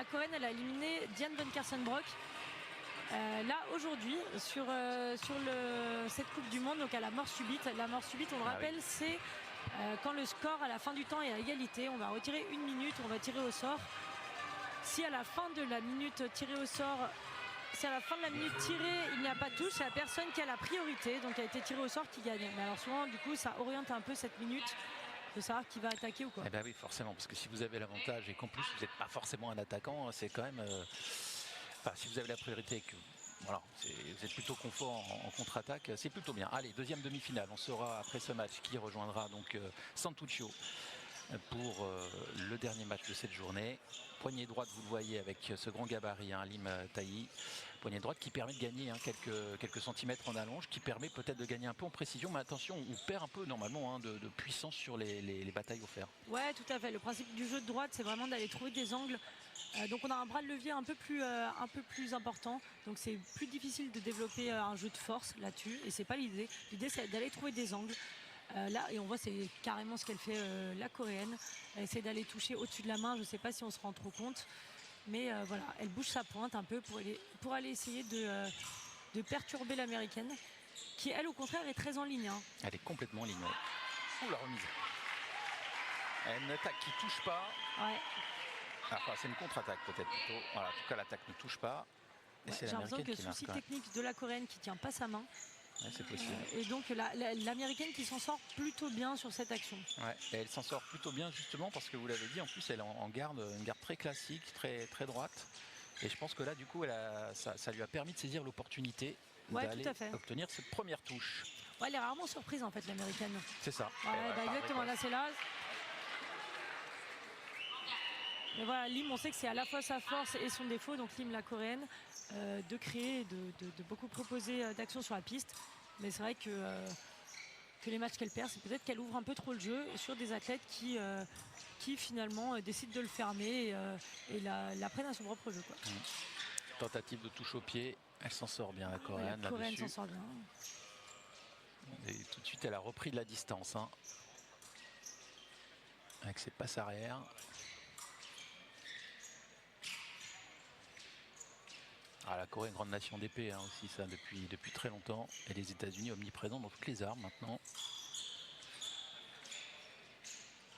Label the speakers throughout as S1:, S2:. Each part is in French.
S1: la Coréenne, elle a éliminé Diane von Kersenbrock. Là aujourd'hui sur cette Coupe du Monde, donc à la mort subite. La mort subite, on le rappelle, c'est quand le score à la fin du temps est à égalité, on va retirer une minute, on va tirer au sort. Si à la fin de la minute tirée au sort, si à la fin de la minute tirée il n'y a pas de touche, c'est la personne qui a la priorité, donc qui a été tirée au sort, qui gagne. Mais alors souvent du coup ça oriente un peu cette minute de savoir qui va attaquer ou quoi.
S2: Eh bien oui, forcément, parce que si vous avez l'avantage et qu'en plus vous n'êtes pas forcément un attaquant, c'est quand même... Enfin, si vous avez la priorité et que voilà, vous êtes plutôt confort en contre-attaque, c'est plutôt bien. Allez, deuxième demi-finale, on saura après ce match qui rejoindra donc Santuccio pour le dernier match de cette journée. Poignée droite, vous le voyez avec ce grand gabarit, Lim Taï. Poignée droite qui permet de gagner quelques centimètres en allonge, qui permet peut-être de gagner un peu en précision, mais attention, on perd un peu normalement de puissance sur les batailles au fer.
S1: Ouais, tout à fait. Le principe du jeu de droite, c'est vraiment d'aller trouver des angles. Donc on a un bras de levier un peu plus important. Donc c'est plus difficile de développer un jeu de force là-dessus. Et c'est pas l'idée. L'idée, c'est d'aller trouver des angles. Là, et on voit, c'est carrément ce qu'elle fait, la Coréenne. Elle essaie d'aller toucher au-dessus de la main. Je ne sais pas si on se rend trop compte. Mais voilà, elle bouge sa pointe un peu pour aller essayer de perturber l'Américaine, qui, elle, au contraire, est très en ligne. Hein.
S2: Elle est complètement en ligne. Ouh, la remise. Une attaque qui ne touche pas.
S1: Ouais.
S2: Enfin, c'est une contre-attaque peut-être plutôt. Voilà, en tout cas, l'attaque ne touche pas.
S1: Ouais, j'ai l'impression que souci technique de la Coréenne qui ne tient pas sa main.
S2: Ouais, c'est possible.
S1: Et donc l'Américaine qui s'en sort plutôt bien sur cette action.
S2: Ouais, et elle s'en sort plutôt bien justement parce que vous l'avez dit, en plus elle en garde une garde très classique, très, très droite. Et je pense que là du coup ça lui a permis de saisir l'opportunité d'aller obtenir cette première touche.
S1: Ouais, elle est rarement surprise en fait, l'Américaine.
S2: C'est ça.
S1: Ouais, exactement, là c'est là. Mais voilà, Lim, on sait que c'est à la fois sa force et son défaut, donc Lim, la Coréenne, de créer, de beaucoup proposer d'actions sur la piste. Mais c'est vrai que les matchs qu'elle perd, c'est peut-être qu'elle ouvre un peu trop le jeu sur des athlètes qui finalement décident de le fermer et la prennent à son propre jeu. Quoi.
S2: Tentative de touche au pied, elle s'en sort bien, la Coréenne.
S1: La Coréenne s'en sort bien.
S2: Et tout de suite, elle a repris de la distance. Hein, avec ses passes arrière. Ah, la Corée, une grande nation d'épée aussi, ça depuis très longtemps. Et les États-Unis omniprésents dans toutes les armes maintenant.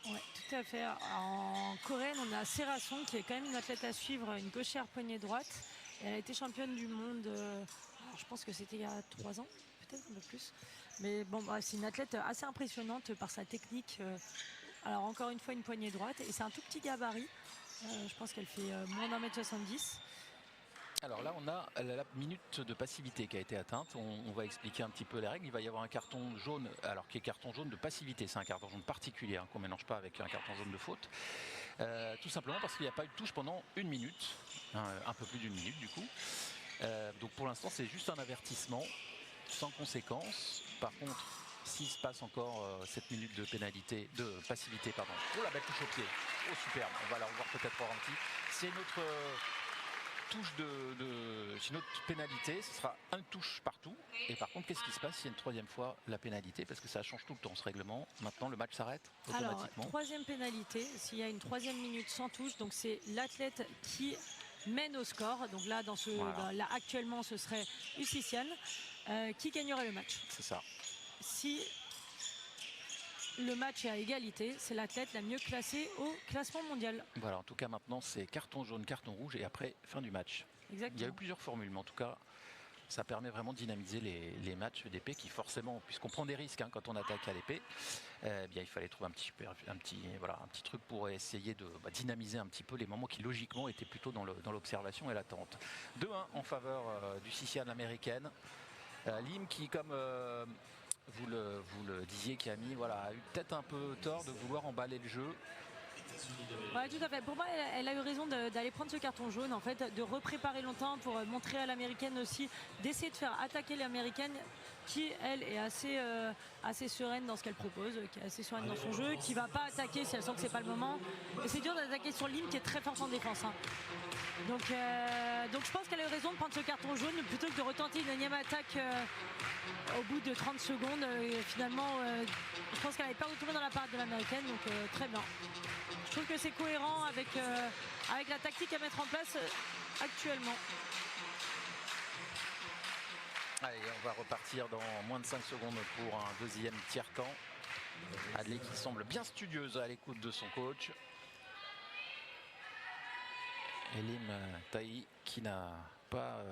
S1: Oui, tout à fait. En Coréenne, on a Serason qui est quand même une athlète à suivre, une gauchère poignée droite. Et elle a été championne du monde, je pense que c'était il y a 3 ans, peut-être un peu plus. Mais bon, c'est une athlète assez impressionnante par sa technique. Alors encore une fois, une poignée droite. Et c'est un tout petit gabarit. Je pense qu'elle fait moins d'1m70.
S2: Alors là, on a la minute de passivité qui a été atteinte. On va expliquer un petit peu les règles. Il va y avoir un carton jaune, alors qui est carton jaune de passivité. C'est un carton jaune particulier qu'on ne mélange pas avec un carton jaune de faute. Tout simplement parce qu'il n'y a pas eu de touche pendant 1 minute. Un peu plus d'1 minute du coup. Donc pour l'instant, c'est juste un avertissement sans conséquence. Par contre, s'il se passe encore cette minute de pénalité, de passivité, pardon. Oh, la belle touche au pied. Oh, superbe. On va la revoir peut-être au ralenti. C'est notre... touche c'est une autre pénalité, ce sera un touche partout. Et par contre, qu'est-ce qui se passe s'il y a une 3e fois la pénalité? Parce que ça change tout le temps ce règlement. Maintenant, le match s'arrête automatiquement.
S1: Alors, 3e pénalité, s'il y a une 3e minute sans touche, donc c'est l'athlète qui mène au score. Donc là, là actuellement, ce serait Ussician qui gagnerait le match.
S2: C'est ça.
S1: Si le match est à égalité, c'est l'athlète la mieux classée au classement mondial.
S2: Voilà, en tout cas maintenant c'est carton jaune, carton rouge et après fin du match.
S1: Exactement.
S2: Il y a eu plusieurs formules, mais en tout cas ça permet vraiment de dynamiser les matchs d'épée qui forcément, puisqu'on prend des risques quand on attaque à l'épée, bien il fallait trouver un petit truc pour essayer de dynamiser un petit peu les moments qui logiquement étaient plutôt dans l'observation et l'attente. 2-1 en faveur du Sicilian américaine. Lim qui comme... Vous le disiez Camille, voilà, a eu peut-être un peu tort de vouloir emballer le jeu.
S1: Ouais, tout à fait. Pour moi, elle a eu raison d'aller prendre ce carton jaune, en fait, de repréparer longtemps pour montrer à l'américaine aussi, d'essayer de faire attaquer l'américaine qui elle est assez sereine dans ce qu'elle propose, qui est assez sereine dans son jeu, qui va pas attaquer si elle sent que c'est pas le moment. Et c'est dur d'attaquer sur Lim qui est très forte en défense. Hein. Donc je pense qu'elle a eu raison de prendre ce carton jaune plutôt que de retenter une énième attaque au bout de 30 secondes. Et finalement, je pense qu'elle avait peur de tomber dans la parade de l'américaine, donc très bien. Je trouve que c'est cohérent avec la tactique à mettre en place actuellement.
S2: Allez, on va repartir dans moins de 5 secondes pour un deuxième tiers-temps. Adley qui semble bien studieuse à l'écoute de son coach. Et Lim Taï qui n'a pas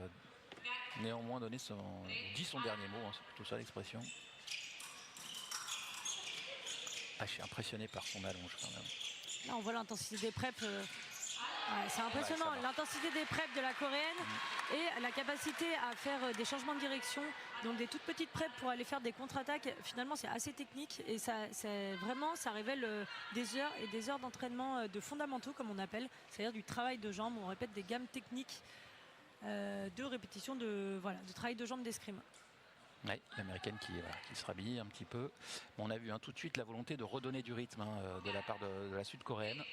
S2: néanmoins dit son dernier mot, hein, c'est plutôt ça l'expression. Ah, je suis impressionné par son allonge quand même.
S1: Là on voit l'intensité des preps. C'est impressionnant, l'intensité des preps de la coréenne et la capacité à faire des changements de direction, donc des toutes petites preps pour aller faire des contre-attaques. Finalement c'est assez technique et ça révèle des heures et des heures d'entraînement de fondamentaux comme on appelle, c'est-à-dire du travail de jambes. On répète des gammes techniques de répétition de travail de jambes d'escrime.
S2: Oui, l'américaine qui se rhabille un petit peu. On a vu tout de suite la volonté de redonner du rythme de la part de la sud-coréenne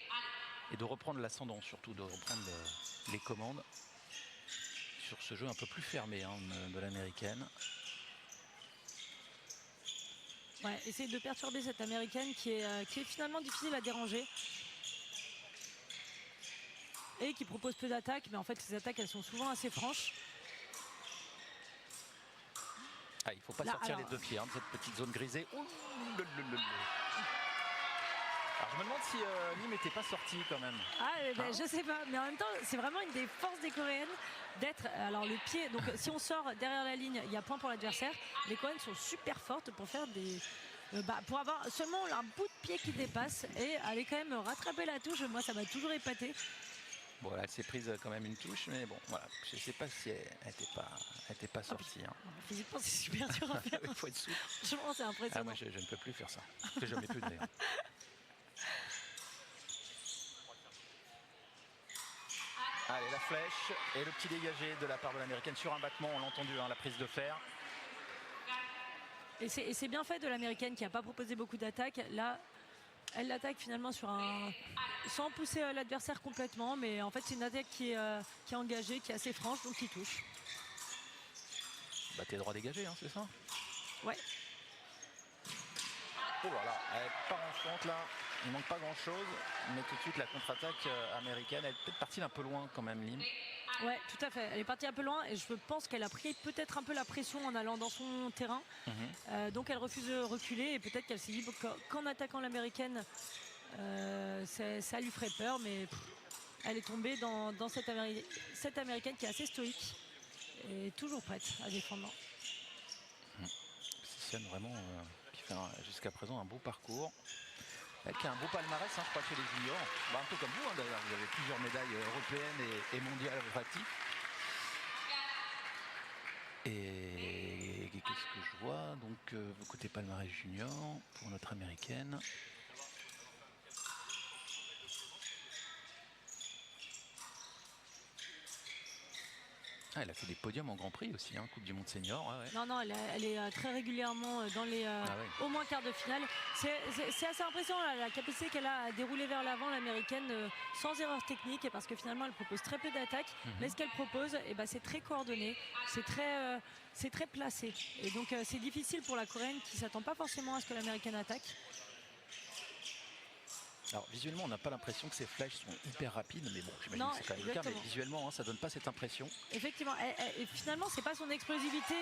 S2: et de reprendre l'ascendant, surtout de reprendre les commandes sur ce jeu un peu plus fermé de l'américaine.
S1: Ouais, essayer de perturber cette américaine qui est finalement difficile à déranger et qui propose peu d'attaques, mais en fait ces attaques elles sont souvent assez franches.
S2: Ah, il ne faut pas sortir les deux pieds de cette petite zone grisée. Ouh, alors je me demande si Lim n'était pas sorti quand même.
S1: Je sais pas, mais en même temps c'est vraiment une des forces des Coréennes d'être, alors le pied, donc si on sort derrière la ligne il y a point pour l'adversaire. Les Coréennes sont super fortes pour faire pour avoir seulement un bout de pied qui dépasse et aller quand même rattraper la touche. Moi ça m'a toujours épaté.
S2: Bon, là, elle s'est prise quand même une touche, mais bon, voilà. Je ne sais pas si elle n'était pas sortie.
S1: Physiquement, c'est super dur à faire.
S2: Il faut être souple.
S1: Franchement, c'est impressionnant.
S2: Moi, je ne peux plus faire ça. Je n'ai plus d'ailleurs. Allez, la flèche et le petit dégagé de la part de l'américaine sur un battement. On l'a entendu, la prise de fer.
S1: Et c'est bien fait de l'américaine qui n'a pas proposé beaucoup d'attaques. Là, elle l'attaque finalement sans pousser l'adversaire complètement, mais en fait c'est une attaque qui est engagée, qui est assez franche, donc qui touche.
S2: T'es droit dégagé, c'est ça?
S1: Ouais.
S2: Oh là là, elle part en front là, il manque pas grand chose, mais tout de suite la contre-attaque américaine, elle est peut-être partie d'un peu loin quand même, Lim.
S1: Ouais, tout à fait. Elle est partie un peu loin et je pense qu'elle a pris peut-être un peu la pression en allant dans son terrain. Donc elle refuse de reculer et peut-être qu'elle s'est dit qu'en attaquant l'américaine, ça lui ferait peur. Mais elle est tombée dans cette américaine qui est assez stoïque et toujours prête à défendre.
S2: Siciane vraiment qui fait jusqu'à présent un beau parcours. Elle qui a un beau palmarès, je crois, chez les juniors. Un peu comme vous, d'ailleurs. Vous avez plusieurs médailles européennes et mondiales à votre actif. Et qu'est-ce que je vois? Donc, côté palmarès junior, pour notre américaine. Elle a fait des podiums en Grand Prix aussi, Coupe du Monde senior. Ouais.
S1: Non, elle est très régulièrement dans les au moins quarts de finale. C'est assez impressionnant la capacité qu'elle a à dérouler vers l'avant l'américaine sans erreur technique, parce que finalement elle propose très peu d'attaques, mais ce qu'elle propose, c'est très coordonné, c'est très placé. Et donc c'est difficile pour la Coréenne qui ne s'attend pas forcément à ce que l'américaine attaque.
S2: Alors visuellement on n'a pas l'impression que ces flèches sont hyper rapides, mais bon j'imagine que c'est quand même le cas, mais visuellement ça donne pas cette impression.
S1: Effectivement, et finalement c'est pas son explosivité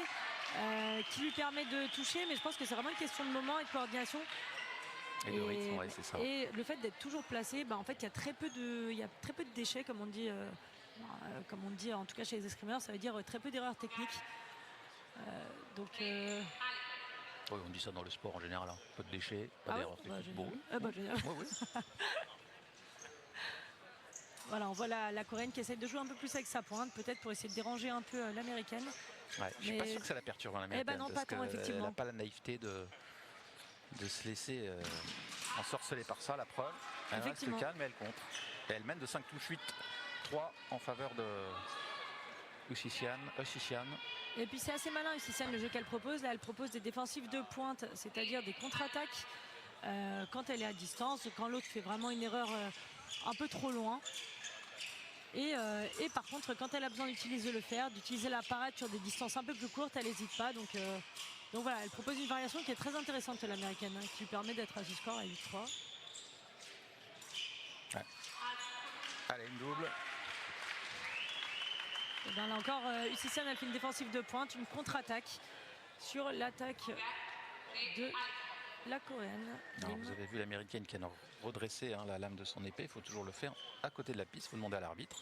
S1: qui lui permet de toucher, mais je pense que c'est vraiment une question de moment et de coordination.
S2: Et de rythme, c'est ça.
S1: Et le fait d'être toujours placé, en fait il y a très peu de déchets comme on dit en tout cas chez les escrimeurs, ça veut dire très peu d'erreurs techniques.
S2: Oui, on dit ça dans le sport en général, peu de déchets, pas d'erreurs techniques.
S1: Génial. Voilà, on voit la Coréenne qui essaie de jouer un peu plus avec sa pointe, peut-être pour essayer de déranger un peu l'américaine.
S2: Ouais, je suis pas sûr que ça la perturbe l'américaine.
S1: Non, pas tant, effectivement.
S2: Elle n'a pas la naïveté de se laisser ensorceler par ça, la preuve. Elle reste calme et elle contre. Et elle mène de 5 touches 8-3 en faveur Ussician.
S1: Et puis c'est assez malin Ussician le jeu qu'elle propose. Là elle propose des défensives de pointe, c'est-à-dire des contre-attaques quand elle est à distance, quand l'autre fait vraiment une erreur un peu trop loin. Et par contre quand elle a besoin d'utiliser le fer, d'utiliser la parade sur des distances un peu plus courtes, elle n'hésite pas. Donc voilà, elle propose une variation qui est très intéressante l'américaine, hein, qui lui permet d'être à ce score à 8-3.
S2: Ouais. Allez, une double.
S1: Et bien là encore, Ussician a fait une défensive de pointe, une contre-attaque sur l'attaque de la coréenne.
S2: Alors, vous avez vu l'américaine qui a redressé la lame de son épée. Il faut toujours le faire à côté de la piste. Il faut demander à l'arbitre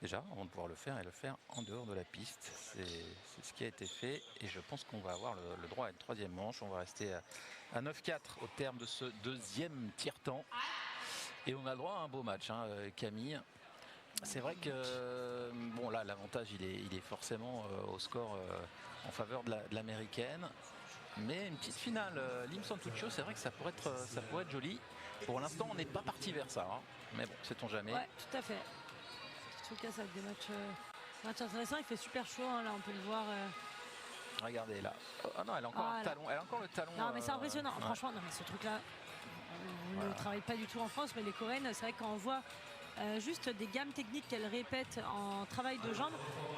S2: déjà avant de pouvoir le faire et le faire en dehors de la piste. C'est ce qui a été fait et je pense qu'on va avoir le droit à une troisième manche. On va rester à 9-4 au terme de ce deuxième tiers-temps et on a le droit à un beau match, hein, Camille. C'est vrai que bon là l'avantage il est forcément au score en faveur de l'américaine. Mais une petite finale, Lim Santuccio, c'est vrai que ça pourrait être joli. Pour l'instant, on n'est pas parti vers ça. Hein. Mais bon, sait-on jamais.
S1: Ouais, tout à fait. En tout cas, ça va être des matchs intéressants. Il fait super chaud, hein, là, on peut le voir.
S2: Regardez là. Oh non, elle a encore le talon. Elle a encore le talon.
S1: Non, mais c'est impressionnant. Franchement, non, mais ce truc-là, on ne travaille pas du tout en France, mais les Coréennes, c'est vrai que quand on voit juste des gammes techniques qu'elles répètent en travail de jambes.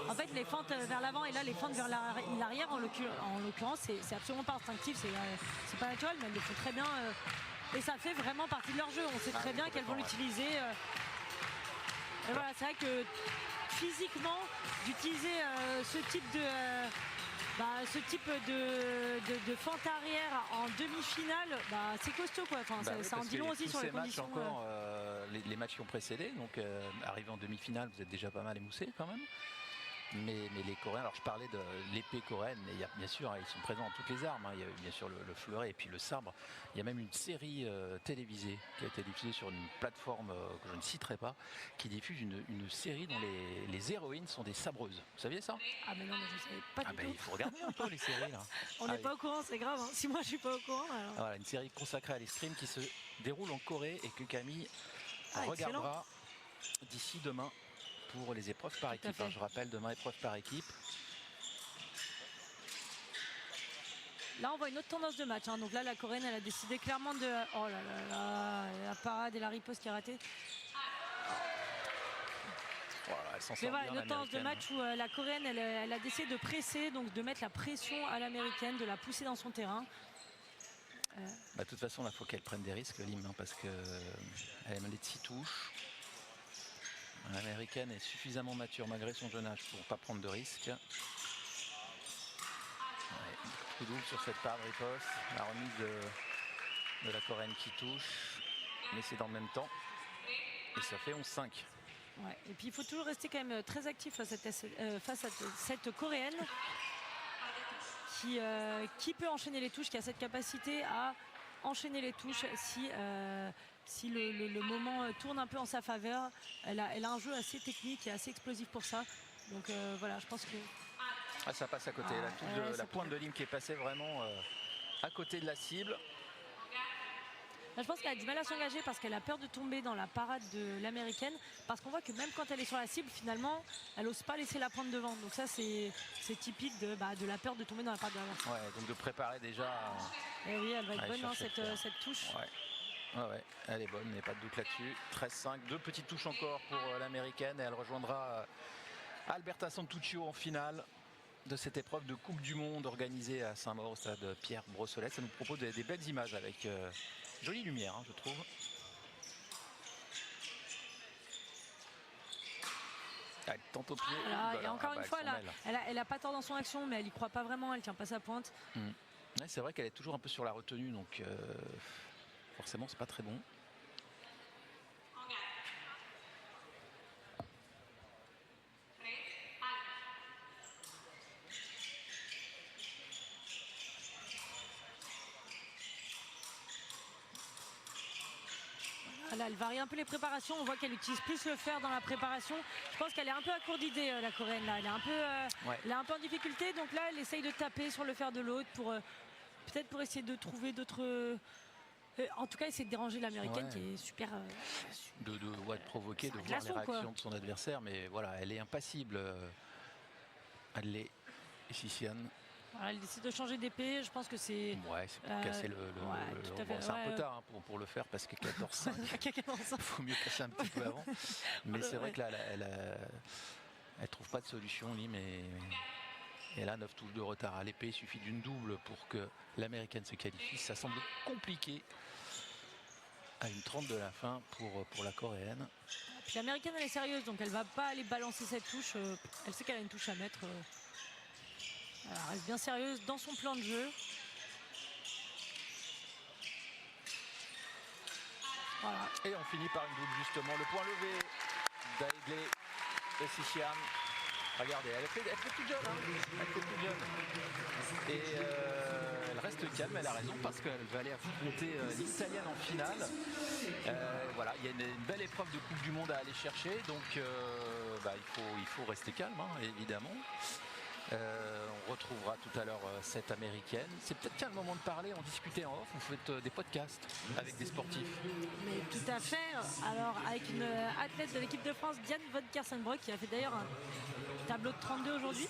S1: En fait, les fentes vers l'avant et là, les fentes vers l'arrière, en l'occurrence, c'est absolument pas instinctif, c'est pas naturel, mais elles le font très bien. Et ça fait vraiment partie de leur jeu. On sait très bien qu'elles vont l'utiliser. Et voilà, c'est vrai que physiquement, d'utiliser ce type de fente arrière en demi-finale, c'est costaud quoi. Enfin, ça en dit long aussi sur les conditions.
S2: Encore, les matchs qui ont précédé, donc arrivé en demi-finale, vous êtes déjà pas mal émoussé quand même. Mais les Coréens, alors je parlais de l'épée coréenne, mais il y a, bien sûr, ils sont présents dans toutes les armes. Hein. Il y a bien sûr le fleuret et puis le sabre. Il y a même une série télévisée qui a été diffusée sur une plateforme que je ne citerai pas, qui diffuse une série dont les héroïnes sont des sabreuses. Vous saviez ça?
S1: Ah mais non, mais je savais pas du tout.
S2: Il faut regarder un peu les séries là.
S1: On n'est pas au courant, c'est grave. Hein. Si moi je suis pas au courant. Alors...
S2: Voilà, une série consacrée à l'escrime qui se déroule en Corée et que Camille regardera d'ici demain. Pour les épreuves par équipe, hein, je rappelle, demain épreuve par équipe.
S1: Là on voit une autre tendance de match, hein. Donc là la Coréenne elle a décidé clairement de... Oh là là là, la parade et la riposte qui a raté.
S2: Voilà, elle s'en sort
S1: mais voilà,
S2: bien,
S1: une autre tendance de match où la Coréenne elle a décidé de presser, donc de mettre la pression à l'américaine, de la pousser dans son terrain.
S2: De toute façon là il faut qu'elle prenne des risques, Lim, hein, parce qu'elle est menée de 6 touches. L'américaine est suffisamment mature malgré son jeune âge pour ne pas prendre de risques. Ouais, coup double sur cette part de riposte. La remise de la Coréenne qui touche. Mais c'est dans le même temps. Et ça fait 11-5.
S1: Ouais, et puis il faut toujours rester quand même très actif face à cette Coréenne qui peut enchaîner les touches, qui a cette capacité à enchaîner les touches si le moment tourne un peu en sa faveur. Elle a un jeu assez technique et assez explosif pour ça. Donc voilà, je pense que...
S2: ça passe à côté. La pointe de Lim qui est passée vraiment à côté de la cible.
S1: Là, je pense qu'elle a du mal à s'engager parce qu'elle a peur de tomber dans la parade de l'américaine. Parce qu'on voit que même quand elle est sur la cible, finalement, elle n'ose pas laisser la pointe devant. Donc ça, c'est typique de la peur de tomber dans la parade de l'avant.
S2: Ouais, donc de préparer déjà...
S1: Et oui, elle va être bonne, hein, cette touche.
S2: Ouais, elle est bonne, il n'y a pas de doute là-dessus. 13-5, 2 petites touches encore pour l'américaine et elle rejoindra Alberta Santuccio en finale de cette épreuve de Coupe du Monde organisée à Saint-Maur au stade Pierre Brossolette. Ça nous propose des belles images avec jolie lumière, hein, je trouve. Elle tente au pied.
S1: Et encore une fois, là, elle a pas tort dans son action, mais elle y croit pas vraiment, elle tient pas sa pointe.
S2: Ouais, c'est vrai qu'elle est toujours un peu sur la retenue, donc forcément c'est pas très bon.
S1: Là, elle varie un peu les préparations. On voit qu'elle utilise plus le fer dans la préparation. Je pense qu'elle est un peu à court d'idées, la Coréenne. Là. Elle est un peu en difficulté. Donc là, elle essaye de taper sur le fer de l'autre pour peut-être pour essayer de trouver d'autres... en tout cas, essayer de déranger l'américaine qui est super...
S2: de provoquer, de voir les réactions de son adversaire. Mais voilà, elle est impassible, Adley et Siciane.
S1: Voilà, elle décide de changer d'épée. Je pense que c'est.
S2: Ouais, c'est pour casser le. C'est un peu tard pour le faire parce que 14-5. Il faut mieux casser un petit peu avant. Mais c'est vrai que là, elle trouve pas de solution, Lim. Et là, 9 touches de retard à l'épée. Il suffit d'une double pour que l'américaine se qualifie. Ça semble compliqué à une 30 de la fin pour la coréenne.
S1: Puis l'américaine, elle est sérieuse, donc elle va pas aller balancer cette touche. Elle sait qu'elle a une touche à mettre. Elle reste bien sérieuse dans son plan de jeu. Voilà.
S2: Et on finit par une double justement. Le point levé d'Adley et Siciane. Regardez, elle fait toute jeune. Elle fait toute jeune. Et elle reste calme, elle a raison, parce qu'elle va aller affronter l'italienne en finale. Voilà, il y a une belle épreuve de Coupe du Monde à aller chercher. Donc il faut rester calme, évidemment. On retrouvera tout à l'heure cette américaine. C'est peut-être qu'un moment de parler, en discuter en off. Vous faites des podcasts avec des sportifs.
S1: Mais tout à fait. Alors avec une athlète de l'équipe de France, Diane von Kersenbroek, qui a fait d'ailleurs un tableau de 32 aujourd'hui.